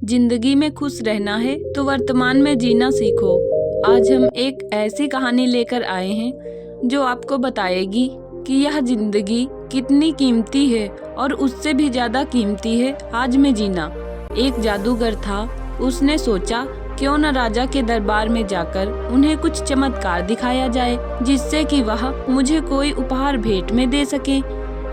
जिंदगी में खुश रहना है तो वर्तमान में जीना सीखो। आज हम एक ऐसी कहानी लेकर आए हैं जो आपको बताएगी कि यह जिंदगी कितनी कीमती है और उससे भी ज्यादा कीमती है आज में जीना। एक जादूगर था, उसने सोचा क्यों न राजा के दरबार में जाकर उन्हें कुछ चमत्कार दिखाया जाए जिससे कि वह मुझे कोई उपहार भेंट में दे सके।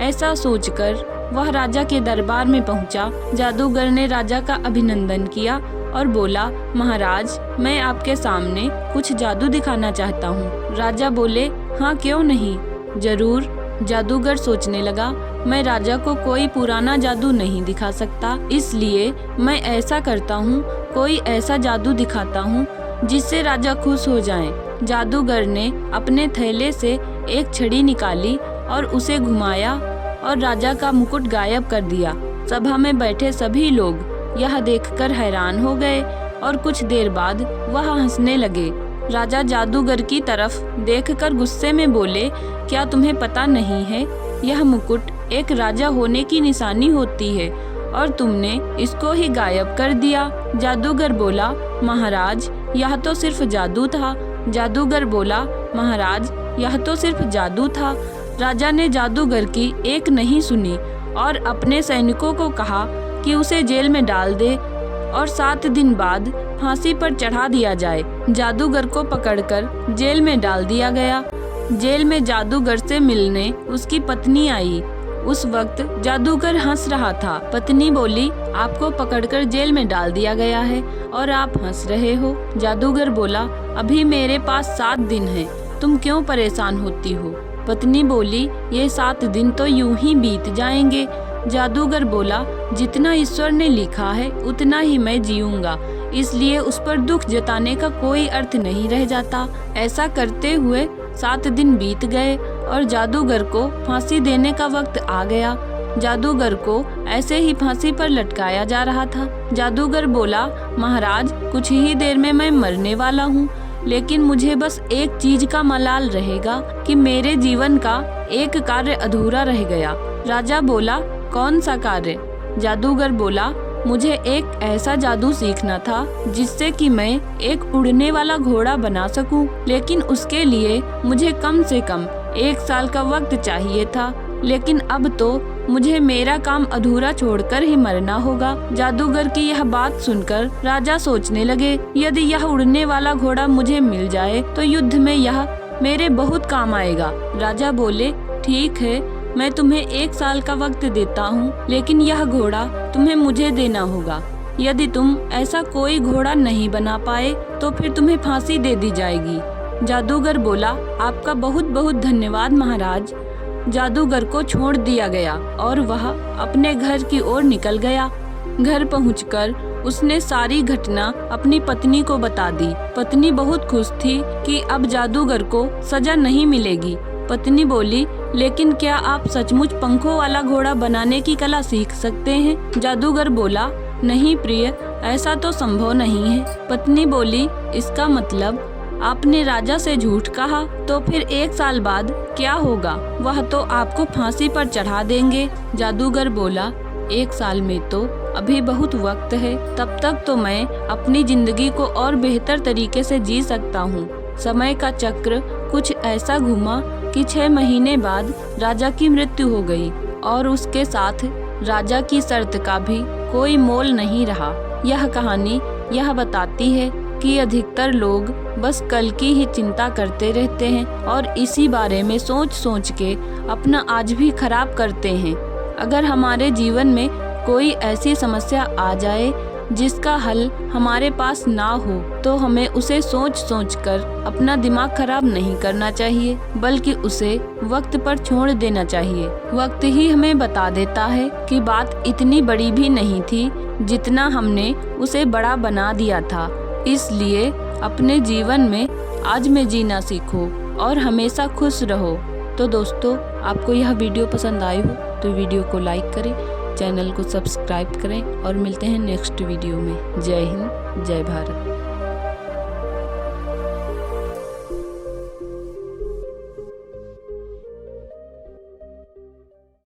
ऐसा सोचकर वह राजा के दरबार में पहुंचा। जादूगर ने राजा का अभिनंदन किया और बोला, महाराज, मैं आपके सामने कुछ जादू दिखाना चाहता हूँ। राजा बोले, हाँ क्यों नहीं, जरूर। जादूगर सोचने लगा, मैं राजा को कोई पुराना जादू नहीं दिखा सकता, इसलिए मैं ऐसा करता हूँ, कोई ऐसा जादू दिखाता हूँ जिससे राजा खुश हो जाएं। जादूगर ने अपने थैले से एक छड़ी निकाली और उसे घुमाया और राजा का मुकुट गायब कर दिया। सभा में बैठे सभी लोग यह देखकर हैरान हो गए और कुछ देर बाद वह हंसने लगे। राजा जादूगर की तरफ देखकर गुस्से में बोले, क्या तुम्हें पता नहीं है, यह मुकुट एक राजा होने की निशानी होती है और तुमने इसको ही गायब कर दिया। जादूगर बोला, महाराज, यह तो सिर्फ जादू था। जादूगर बोला, महाराज, यह तो सिर्फ जादू था। राजा ने जादूगर की एक नहीं सुनी और अपने सैनिकों को कहा कि उसे जेल में डाल दे और 7 दिन बाद फांसी पर चढ़ा दिया जाए। जादूगर को पकड़कर जेल में डाल दिया गया। जेल में जादूगर से मिलने उसकी पत्नी आई। उस वक्त जादूगर हंस रहा था। पत्नी बोली, आपको पकड़कर जेल में डाल दिया गया है और आप हंस रहे हो। जादूगर बोला, अभी मेरे पास 7 दिन है, तुम क्यों परेशान होती हो। पत्नी बोली, ये 7 दिन तो यूं ही बीत जाएंगे। जादूगर बोला, जितना ईश्वर ने लिखा है उतना ही मैं जीऊंगा, इसलिए उस पर दुख जताने का कोई अर्थ नहीं रह जाता। ऐसा करते हुए 7 दिन बीत गए और जादूगर को फांसी देने का वक्त आ गया। जादूगर को ऐसे ही फांसी पर लटकाया जा रहा था। जादूगर बोला, महाराज, कुछ ही देर में मैं मरने वाला हूँ, लेकिन मुझे बस एक चीज का मलाल रहेगा कि मेरे जीवन का एक कार्य अधूरा रह गया। राजा बोला, कौन सा कार्य। जादूगर बोला, मुझे एक ऐसा जादू सीखना था जिससे कि मैं एक उड़ने वाला घोड़ा बना सकूं, लेकिन उसके लिए मुझे कम से कम 1 साल का वक्त चाहिए था, लेकिन अब तो मुझे मेरा काम अधूरा छोड़कर ही मरना होगा। जादूगर की यह बात सुनकर राजा सोचने लगे, यदि यह उड़ने वाला घोड़ा मुझे मिल जाए तो युद्ध में यह मेरे बहुत काम आएगा। राजा बोले, ठीक है, मैं तुम्हें 1 साल का वक्त देता हूँ, लेकिन यह घोड़ा तुम्हें मुझे देना होगा। यदि तुम ऐसा कोई घोड़ा नहीं बना पाए तो फिर तुम्हें फांसी दे दी जाएगी। जादूगर बोला, आपका बहुत बहुत धन्यवाद महाराज। जादूगर को छोड़ दिया गया और वह अपने घर की ओर निकल गया। घर पहुंचकर उसने सारी घटना अपनी पत्नी को बता दी। पत्नी बहुत खुश थी कि अब जादूगर को सजा नहीं मिलेगी। पत्नी बोली, लेकिन क्या आप सचमुच पंखों वाला घोड़ा बनाने की कला सीख सकते हैं। जादूगर बोला, नहीं प्रिय, ऐसा तो संभव नहीं है। पत्नी बोली, इसका मतलब आपने राजा से झूठ कहा, तो फिर 1 साल बाद क्या होगा, वह तो आपको फांसी पर चढ़ा देंगे। जादूगर बोला, 1 साल में तो अभी बहुत वक्त है, तब तक तो मैं अपनी जिंदगी को और बेहतर तरीके से जी सकता हूँ। समय का चक्र कुछ ऐसा घुमा कि 6 महीने बाद राजा की मृत्यु हो गई और उसके साथ राजा की शर्त का भी कोई मोल नहीं रहा। यह कहानी यह बताती है कि अधिकतर लोग बस कल की ही चिंता करते रहते हैं और इसी बारे में सोच सोच के अपना आज भी खराब करते हैं। अगर हमारे जीवन में कोई ऐसी समस्या आ जाए जिसका हल हमारे पास ना हो, तो हमें उसे सोच सोच कर अपना दिमाग खराब नहीं करना चाहिए, बल्कि उसे वक्त पर छोड़ देना चाहिए। वक्त ही हमें बता देता है कि बात इतनी बड़ी भी नहीं थी जितना हमने उसे बड़ा बना दिया था। इसलिए अपने जीवन में आज में जीना सीखो और हमेशा खुश रहो। तो दोस्तों, आपको यह वीडियो पसंद आई हो तो वीडियो को लाइक करें, चैनल को सब्सक्राइब करें और मिलते हैं नेक्स्ट वीडियो में। जय हिंद, जय भारत।